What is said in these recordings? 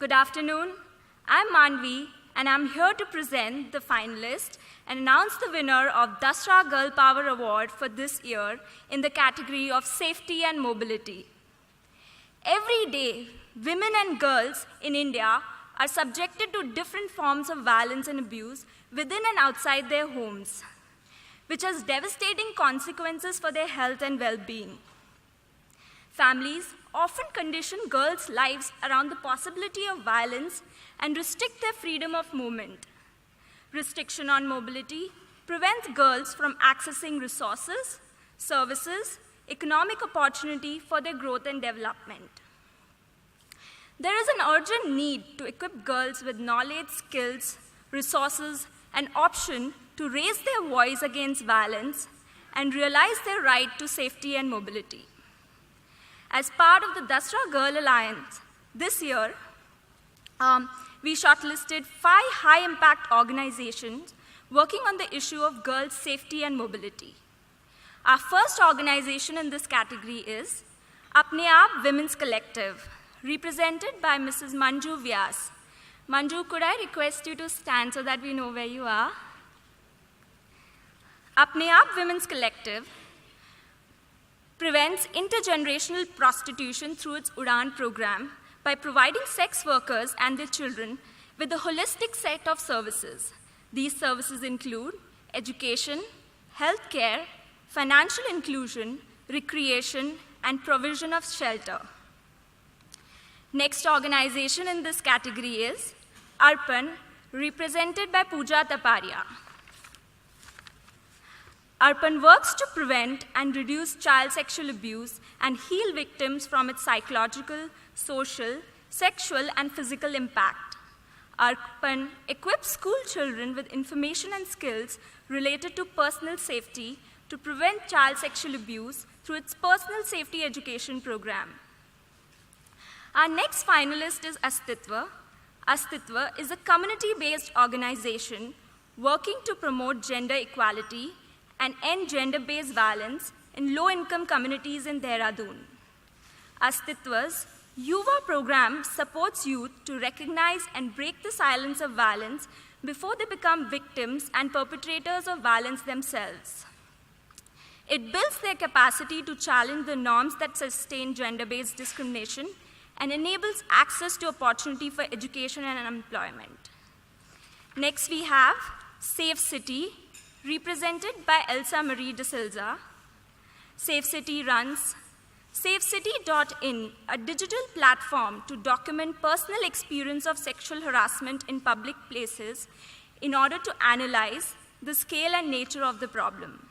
Good afternoon. I'm Manvi, and I'm here to present the finalists and announce the winner of Dasra Girl Power Award for this year in the category of Safety and Mobility. Every day, women and girls in India are subjected to different forms of violence and abuse within and outside their homes, which has devastating consequences for their health and well-being. Families often condition girls' lives around the possibility of violence and restrict their freedom of movement. Restriction on mobility prevents girls from accessing resources, services, economic opportunity for their growth and development. There is an urgent need to equip girls with knowledge, skills, resources, and option to raise their voice against violence and realize their right to safety and mobility. As part of the Dasra Girl Alliance, this year, we shortlisted 5 high-impact organizations working on the issue of girls' safety and mobility. Our first organization in this category is Apne Aap Women's Collective, represented by Mrs. Manju Vyas. Manju, could I request you to stand so that we know where you are? Apne Aap Women's Collective prevents intergenerational prostitution through its Udaan program by providing sex workers and their children with a holistic set of services. These services include education, healthcare, financial inclusion, recreation, and provision of shelter. Next organization in this category is Arpan, represented by Pooja Taparia. Arpan works to prevent and reduce child sexual abuse and heal victims from its psychological, social, sexual, and physical impact. Arpan equips school children with information and skills related to personal safety to prevent child sexual abuse through its personal safety education program. Our next finalist is Astitva. Astitva is a community-based organization working to promote gender equality and end gender-based violence in low-income communities in Dehradun. Astitva's Yuva program supports youth to recognize and break the silence of violence before they become victims and perpetrators of violence themselves. It builds their capacity to challenge the norms that sustain gender-based discrimination and enables access to opportunity for education and employment. Next, we have Safe City, represented by Elsa Marie de Silva. Safe City runs SafeCity.in, a digital platform to document personal experience of sexual harassment in public places in order to analyze the scale and nature of the problem.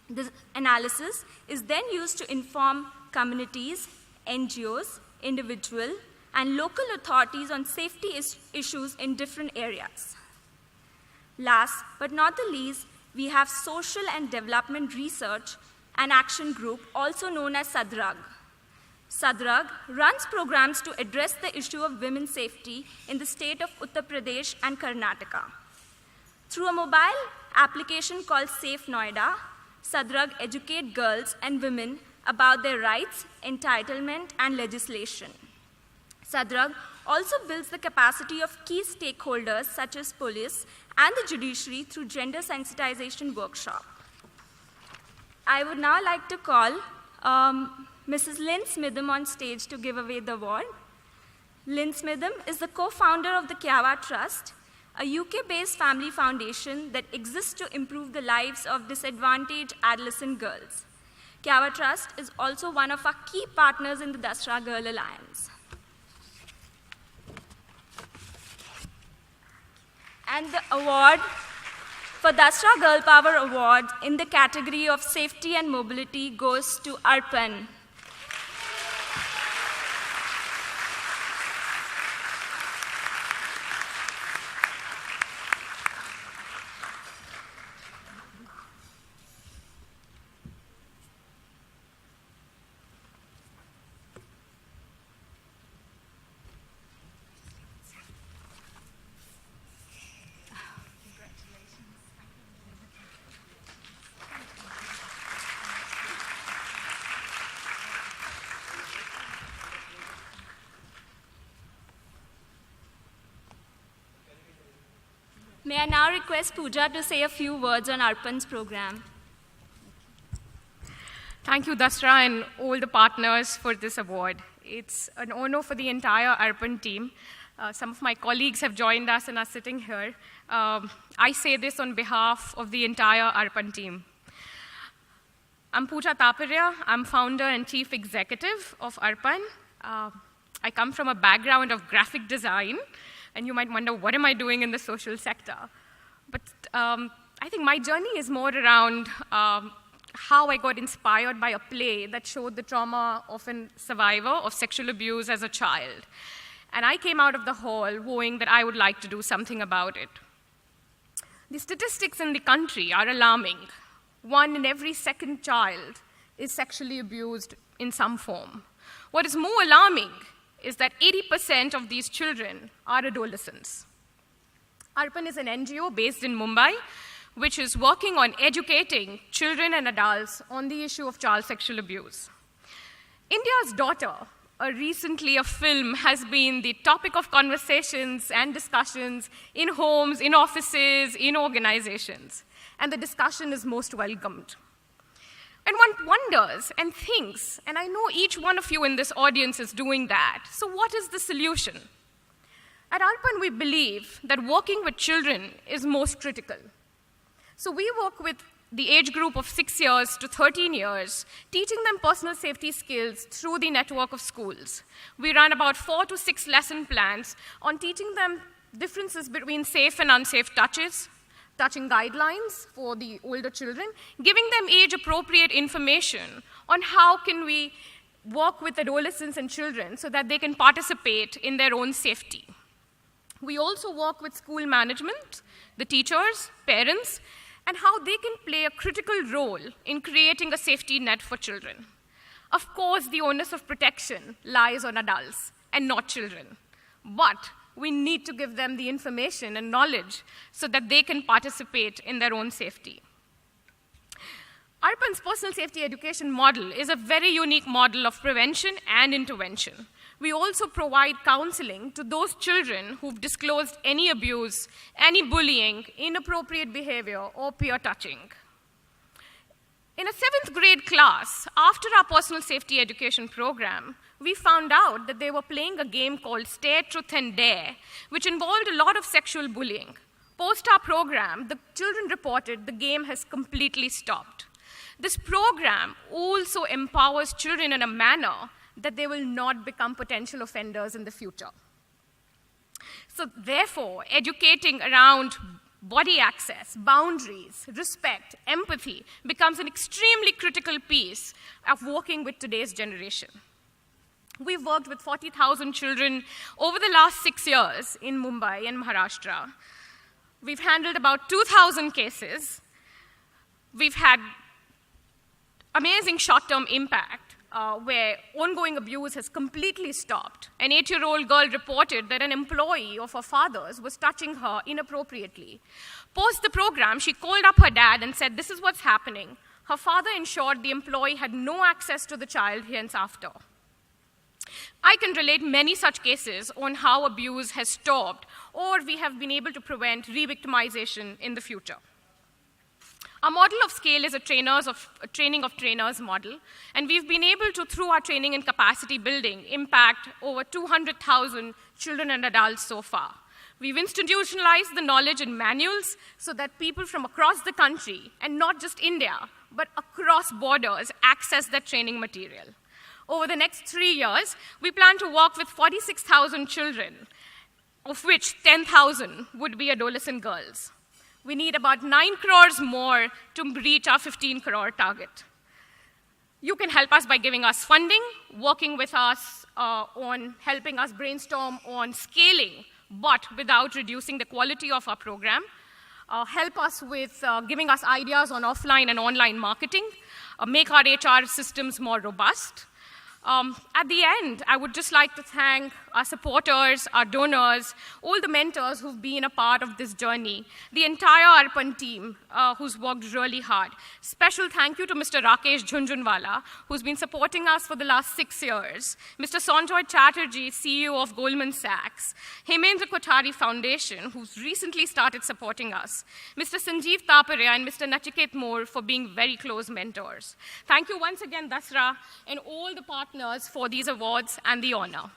This analysis is then used to inform communities, NGOs, individual, and local authorities on safety issues in different areas. Last but not the least, we have Social and Development Research and Action Group, also known as SADRAG. SADRAG runs programs to address the issue of women's safety in the state of Uttar Pradesh and Karnataka. Through a mobile application called Safe Noida, SADRAG educates girls and women about their rights, entitlement, and legislation. SADRAG also builds the capacity of key stakeholders such as police and the judiciary through gender sensitization workshop. I would now like to call Mrs. Lynn Smitham on stage to give away the award. Lynn Smitham is the co-founder of the Kyawa Trust, a UK-based family foundation that exists to improve the lives of disadvantaged adolescent girls. Kyawa Trust is also one of our key partners in the Dasra Girl Alliance. And the award for Dasra Girl Power Award in the category of Safety and Mobility goes to Arpan. May I now request Pooja to say a few words on Arpan's program. Thank you, Dasra, and all the partners for this award. It's an honor for the entire Arpan team. Some of my colleagues have joined us and are sitting here. I say this on behalf of the entire Arpan team. I'm Pooja Taparia. I'm founder and chief executive of Arpan. I come from a background of graphic design, and you might wonder, what am I doing in the social sector? But I think my journey is more around how I got inspired by a play that showed the trauma of a survivor of sexual abuse as a child. And I came out of the hall vowing that I would like to do something about it. The statistics in the country are alarming. 1 in every 2nd child is sexually abused in some form. What is more alarming is that 80% of these children are adolescents. Arpan is an NGO based in Mumbai, which is working on educating children and adults on the issue of child sexual abuse. India's Daughter, recently a film, has been the topic of conversations and discussions in homes, in offices, in organizations. And the discussion is most welcomed. And one wonders and thinks, and I know each one of you in this audience is doing that, so what is the solution? At Arpan, we believe that working with children is most critical. So we work with the age group of 6 years to 13 years, teaching them personal safety skills through the network of schools. We run about 4 to 6 lesson plans on teaching them differences between safe and unsafe touching guidelines for the older children, giving them age-appropriate information on how can we work with adolescents and children so that they can participate in their own safety. We also work with school management, the teachers, parents, and how they can play a critical role in creating a safety net for children. Of course, the onus of protection lies on adults and not children. But we need to give them the information and knowledge so that they can participate in their own safety. Arpan's personal safety education model is a very unique model of prevention and intervention. We also provide counseling to those children who've disclosed any abuse, any bullying, inappropriate behavior, or peer touching. In a 7th grade class, after our personal safety education program, we found out that they were playing a game called Stare, Truth, and Dare, which involved a lot of sexual bullying. Post our program, the children reported the game has completely stopped. This program also empowers children in a manner that they will not become potential offenders in the future. So therefore, educating around body access, boundaries, respect, empathy becomes an extremely critical piece of working with today's generation. We've worked with 40,000 children over the last 6 years in Mumbai and Maharashtra. We've handled about 2,000 cases. We've had amazing short-term impact where ongoing abuse has completely stopped. An 8-year-old girl reported that an employee of her father's was touching her inappropriately. Post the program, she called up her dad and said, "This is what's happening." Her father ensured the employee had no access to the child henceafter. I can relate many such cases on how abuse has stopped, or we have been able to prevent re-victimization in the future. Our model of scale is a training of trainers model, and we've been able to, through our training and capacity building, impact over 200,000 children and adults so far. We've institutionalized the knowledge in manuals so that people from across the country, and not just India, but across borders, access that training material. Over the next 3 years, we plan to work with 46,000 children, of which 10,000 would be adolescent girls. We need about 9 crores more to reach our 15 crore target. You can help us by giving us funding, working with us on helping us brainstorm on scaling, but without reducing the quality of our program. Help us with giving us ideas on offline and online marketing, make our HR systems more robust. At the end, I would just like to thank our supporters, our donors, all the mentors who've been a part of this journey, the entire ARPAN team who's worked really hard. Special thank you to Mr. Rakesh Jhunjhunwala, who's been supporting us for the last 6 years, Mr. Sanjoy Chatterjee, CEO of Goldman Sachs, Hemendra Kothari Foundation, who's recently started supporting us, Mr. Sanjeev Tapare and Mr. Nachiket Moore for being very close mentors. Thank you once again, Dasra, and all the partners for these awards and the honor.